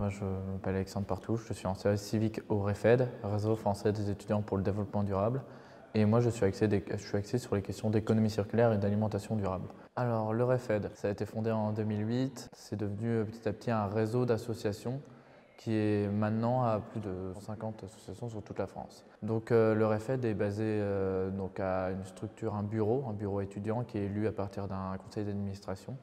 Moi, je m'appelle Alexandre Partouche, je suis en service civique au REFED, Réseau français des étudiants pour le développement durable. Et moi, je suis axé sur les questions d'économie circulaire et d'alimentation durable. Alors, le REFED, ça a été fondé en 2008. C'est devenu petit à petit un réseau d'associations qui est maintenant à plus de 150 associations sur toute la France. Donc le REFED est basé donc à une structure, un bureau étudiant qui est élu à partir d'un conseil d'administration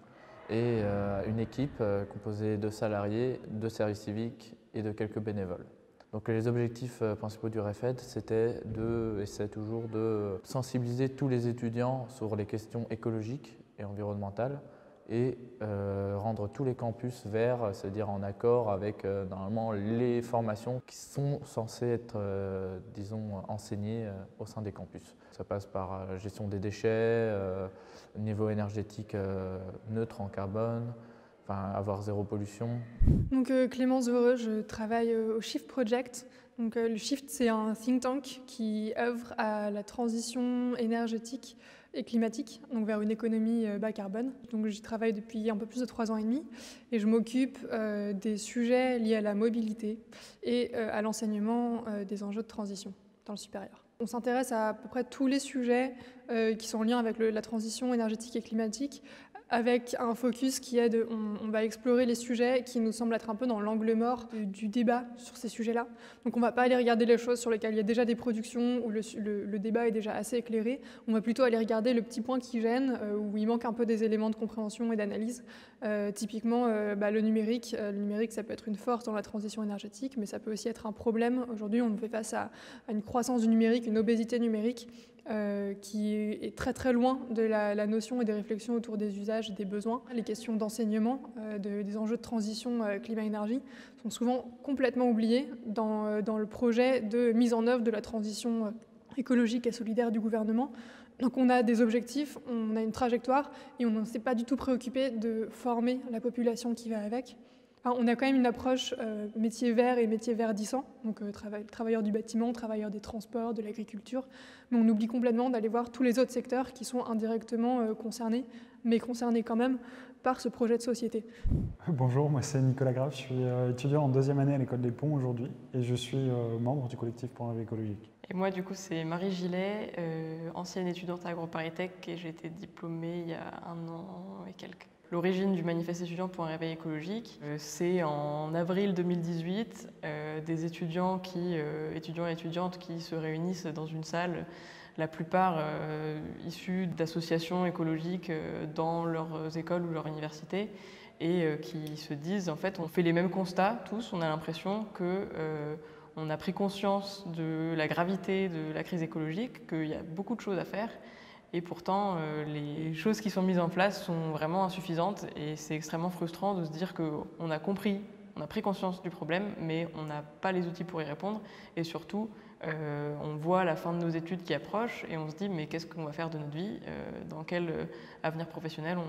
et une équipe composée de salariés, de services civiques et de quelques bénévoles. Donc les objectifs principaux du REFED, c'était et c'est toujours de sensibiliser tous les étudiants sur les questions écologiques et environnementales et rendre tous les campus verts, c'est-à-dire en accord avec normalement les formations qui sont censées être, disons, enseignées au sein des campus. Ça passe par la gestion des déchets, niveau énergétique neutre en carbone, enfin avoir zéro pollution. Donc Clémence Voreux, je travaille au Shift Project. Donc le Shift, c'est un think tank qui œuvre à la transition énergétique et climatique, donc vers une économie bas carbone. Donc j'y travaille depuis un peu plus de 3 ans et demi et je m'occupe des sujets liés à la mobilité et à l'enseignement des enjeux de transition dans le supérieur. On s'intéresse à peu près tous les sujets qui sont en lien avec la transition énergétique et climatique, avec un focus qui est on va explorer les sujets qui nous semblent être un peu dans l'angle mort du débat sur ces sujets-là. Donc on ne va pas aller regarder les choses sur lesquelles il y a déjà des productions, où le débat est déjà assez éclairé. On va plutôt aller regarder le petit point qui gêne, où il manque un peu des éléments de compréhension et d'analyse. Typiquement, le numérique. Le numérique, ça peut être une force dans la transition énergétique, mais ça peut aussi être un problème. Aujourd'hui, on fait face à une croissance du numérique, une obésité numérique, qui est très très loin de la notion et des réflexions autour des usages et des besoins. Les questions d'enseignement, des enjeux de transition climat-énergie sont souvent complètement oubliées dans le projet de mise en œuvre de la transition écologique et solidaire du gouvernement. Donc on a des objectifs, on a une trajectoire et on ne s'est pas du tout préoccupé de former la population qui va avec. Enfin, on a quand même une approche métier vert et métier verdissant, donc travailleurs du bâtiment, travailleurs des transports, de l'agriculture, mais on oublie complètement d'aller voir tous les autres secteurs qui sont indirectement concernés, mais concernés quand même par ce projet de société. Bonjour, moi c'est Nicolas Grave, je suis étudiant en 2e année à l'école des Ponts aujourd'hui et je suis membre du collectif pour un rêve écologique. Et moi du coup c'est Marie Gillet, ancienne étudiante à AgroParisTech et j'ai été diplômée il y a 1 an et quelques. L'origine du manifeste étudiant pour un réveil écologique, c'est en avril 2018, des étudiants et étudiantes qui se réunissent dans une salle, la plupart issus d'associations écologiques dans leurs écoles ou leurs universités, et qui se disent, en fait, on fait les mêmes constats tous, on a l'impression qu'on a pris conscience de la gravité de la crise écologique, qu'il y a beaucoup de choses à faire. Et pourtant, les choses qui sont mises en place sont vraiment insuffisantes et c'est extrêmement frustrant de se dire qu'on a compris, on a pris conscience du problème, mais on n'a pas les outils pour y répondre. Et surtout, on voit la fin de nos études qui approche et on se dit mais qu'est-ce qu'on va faire de notre vie, dans quel avenir professionnel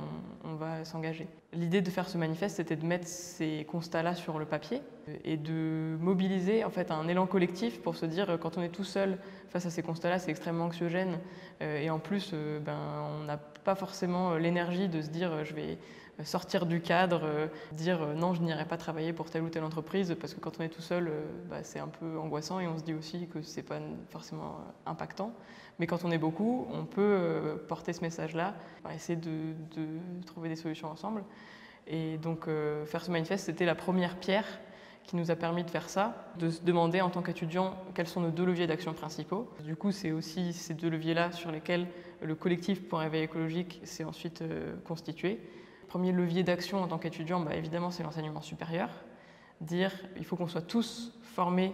on va s'engager. L'idée de faire ce manifeste, c'était de mettre ces constats-là sur le papier et de mobiliser en fait un élan collectif pour se dire quand on est tout seul face à ces constats-là, c'est extrêmement anxiogène et en plus on n'a pas forcément l'énergie de se dire je vais sortir du cadre, dire non je n'irai pas travailler pour telle ou telle entreprise parce que quand on est tout seul c'est un peu angoissant et on se dit aussi que c'est pas forcément impactant. Mais quand on est beaucoup, on peut porter ce message-là, essayer de trouver des solutions ensemble. Et donc faire ce manifeste, c'était la première pierre qui nous a permis de faire ça, de se demander en tant qu'étudiant quels sont nos 2 leviers d'action principaux. Du coup, c'est aussi ces 2 leviers-là sur lesquels le collectif pour un réveil écologique s'est ensuite constitué. Le premier levier d'action en tant qu'étudiant, évidemment, c'est l'enseignement supérieur. Dire il faut qu'on soit tous formés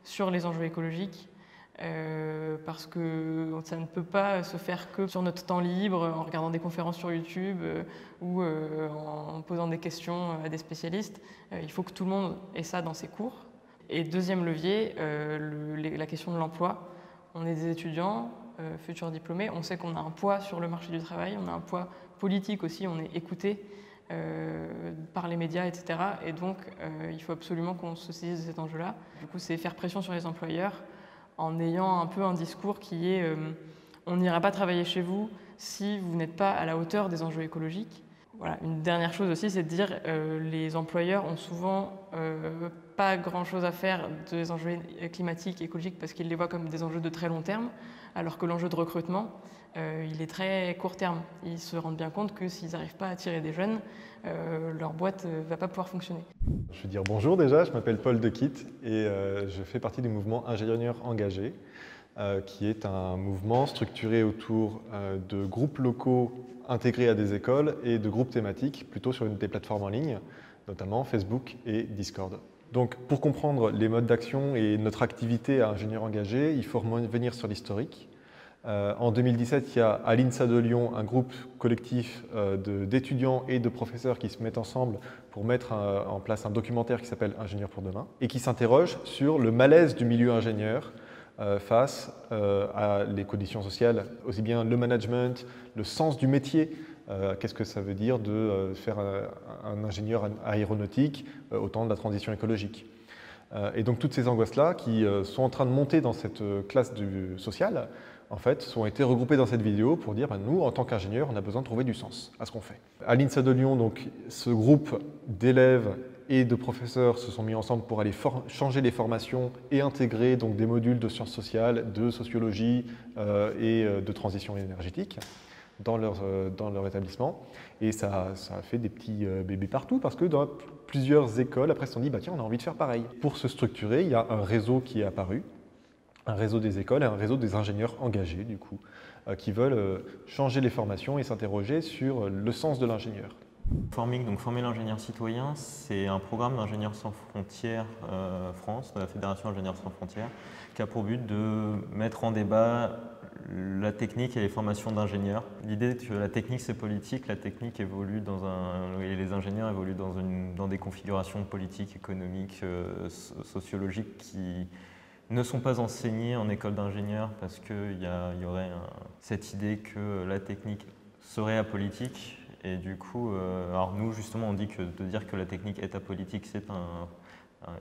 sur les enjeux écologiques, parce que ça ne peut pas se faire que sur notre temps libre, en regardant des conférences sur YouTube ou en posant des questions à des spécialistes. Il faut que tout le monde ait ça dans ses cours. Et deuxième levier, la question de l'emploi. On est des étudiants, futurs diplômés, on sait qu'on a un poids sur le marché du travail, on a un poids politique aussi, on est écouté par les médias, etc. Et donc, il faut absolument qu'on se saisisse de cet enjeu-là. Du coup, c'est faire pression sur les employeurs en ayant un peu un discours qui est on n'ira pas travailler chez vous si vous n'êtes pas à la hauteur des enjeux écologiques. Voilà. Une dernière chose aussi, c'est de dire les employeurs ont souvent pas grand-chose à faire des enjeux climatiques, écologiques, parce qu'ils les voient comme des enjeux de très long terme, alors que l'enjeu de recrutement, il est très court terme. Ils se rendent bien compte que s'ils n'arrivent pas à attirer des jeunes, leur boîte ne va pas pouvoir fonctionner. Je veux dire bonjour déjà, je m'appelle Paul Dequitte et je fais partie du mouvement Ingénieurs engagés, qui est un mouvement structuré autour de groupes locaux intégrés à des écoles et de groupes thématiques plutôt sur des plateformes en ligne, notamment Facebook et Discord. Donc pour comprendre les modes d'action et notre activité à Ingénieurs engagés, il faut revenir sur l'historique. En 2017, il y a à l'INSA de Lyon un groupe collectif d'étudiants et de professeurs qui se mettent ensemble pour mettre en place un documentaire qui s'appelle Ingénieurs pour demain et qui s'interroge sur le malaise du milieu ingénieur face à les conditions sociales, aussi bien le management, le sens du métier. Qu'est-ce que ça veut dire de faire un ingénieur aéronautique au temps de la transition écologique? Et donc toutes ces angoisses-là qui sont en train de monter dans cette classe sociale, en fait, ont été regroupées dans cette vidéo pour dire nous, en tant qu'ingénieurs, on a besoin de trouver du sens à ce qu'on fait. À l'INSA de Lyon, donc, ce groupe d'élèves et de professeurs se sont mis ensemble pour aller changer les formations et intégrer donc, des modules de sciences sociales, de sociologie et de transition énergétique dans leur établissement. Et ça a fait des petits bébés partout parce que dans plusieurs écoles, après, se sont dit tiens, on a envie de faire pareil. Pour se structurer, il y a un réseau qui est apparu, un réseau des écoles et un réseau des ingénieurs engagés, du coup, qui veulent changer les formations et s'interroger sur le sens de l'ingénieur. Formic, donc Former l'ingénieur citoyen, c'est un programme d'Ingénieurs sans frontières France, de la Fédération Ingénieurs sans frontières, qui a pour but de mettre en débat la technique et les formations d'ingénieurs. L'idée est que la technique c'est politique, la technique évolue et les ingénieurs évoluent dans des configurations politiques, économiques, sociologiques qui ne sont pas enseignés en école d'ingénieurs parce qu'il y aurait cette idée que la technique serait apolitique. Et du coup, alors nous justement on dit que de dire que la technique est apolitique, c'est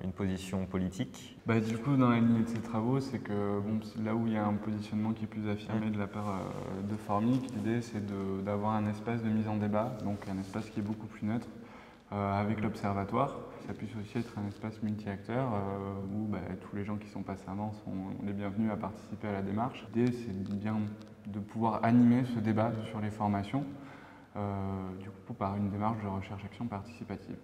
une position politique. Du coup, dans la lignée de ces travaux, c'est que là où il y a un positionnement qui est plus affirmé de la part de Formic, l'idée c'est d'avoir un espace de mise en débat, donc un espace qui est beaucoup plus neutre avec l'observatoire. Ça puisse aussi être un espace multi-acteurs où tous les gens qui sont passés avant sont les bienvenus à participer à la démarche. L'idée c'est bien de pouvoir animer ce débat sur les formations, du coup par une démarche de recherche-action participative.